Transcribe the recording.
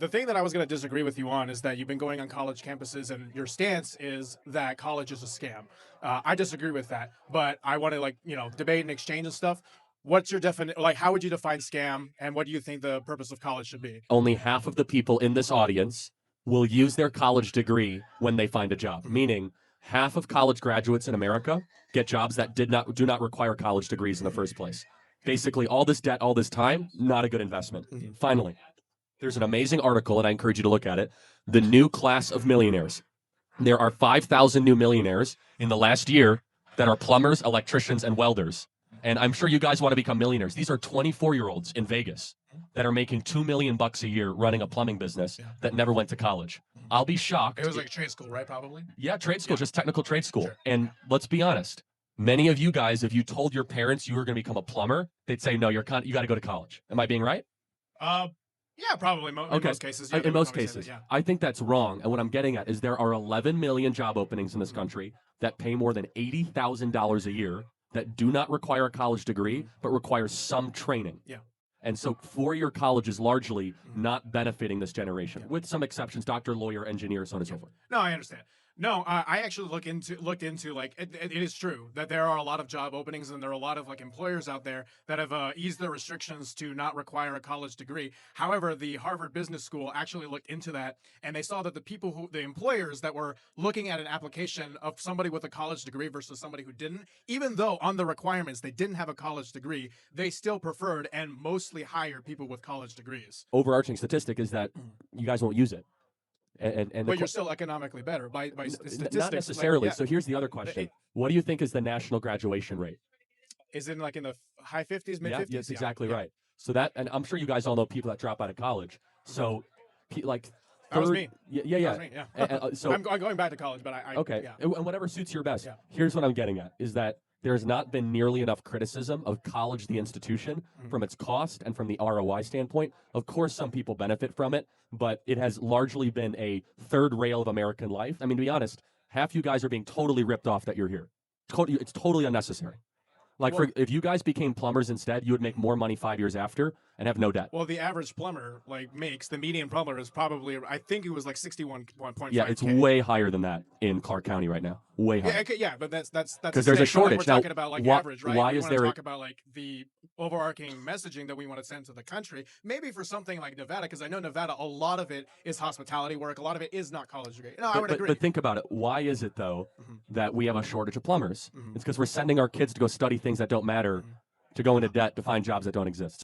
The thing that I was going to disagree with you on is that you've been going on college campuses and your stance is that college is a scam. I disagree with that, but I want to debate and exchange and stuff. What's your definition? Like, how would you define scam, and what do you think the purpose of college should be? Only half of the people in this audience will use their college degree when they find a job, meaning half of college graduates in America get jobs that do not require college degrees in the first place. Basically, all this debt, all this time, not a good investment. Finally, there's an amazing article, and I encourage you to look at it. The new class of millionaires. There are 5,000 new millionaires in the last year that are plumbers, electricians, and welders. And I'm sure you guys want to become millionaires. These are 24-year-olds in Vegas that are making $2 million a year running a plumbing business that never went to college. I'll be shocked. It was like a trade school, right? Probably. Yeah, trade school, just technical trade school. Sure. And let's be honest, many of you guys, if you told your parents you were going to become a plumber, they'd say, no, you got to go to college. Am I being right? Yeah, probably. In most cases. Yeah, in most cases. that, yeah. I think that's wrong. And what I'm getting at is there are 11 million job openings in this country that pay more than $80,000 a year that do not require a college degree, but require some training. Yeah. And so four-year college is largely not benefiting this generation, with some exceptions, doctor, lawyer, engineer, so on and so forth. No, I understand. No, I actually looked into like it is true that there are a lot of job openings and there are a lot of like employers out there that have eased their restrictions to not require a college degree. However, the Harvard Business School actually looked into that and they saw that the employers that were looking at an application of somebody with a college degree versus somebody who didn't, even though on the requirements they didn't have a college degree, they still preferred and mostly hired people with college degrees. Overarching statistic is that you guys won't use it. But you're still economically better by statistics. Not necessarily. Like, yeah. So here's the other question. What do you think is the national graduation rate? Is it like in the high 50s, mid 50s? Yeah, that's exactly right. So that, and I'm sure you guys all know people that drop out of college. So, like, That was me. Yeah. That was me, yeah. So I'm going back to college, but okay, yeah. and whatever suits your best. Yeah. Here's what I'm getting at: is that there's not been nearly enough criticism of college, the institution, from its cost and from the ROI standpoint. Of course, some people benefit from it, but it has largely been a third rail of American life. I mean, to be honest, half you guys are being totally ripped off that you're here. It's totally unnecessary. Like, if you guys became plumbers instead, you would make more money 5 years after and have no debt. Well, the average plumber the median plumber is probably, I think it was like 61.5. Yeah, it's way higher than that in Clark County right now. Way higher. Yeah, but that's because there's a shortage. We're talking about like average, right? Why we is want to there? Talk about like the overarching messaging that we want to send to the country. Maybe for something like Nevada, because I know Nevada, a lot of it is hospitality work. A lot of it is not college degree. No, I would agree. But think about it. Why is it though that we have a shortage of plumbers? It's because we're sending our kids to go study things that don't matter, to go into debt to find jobs that don't exist.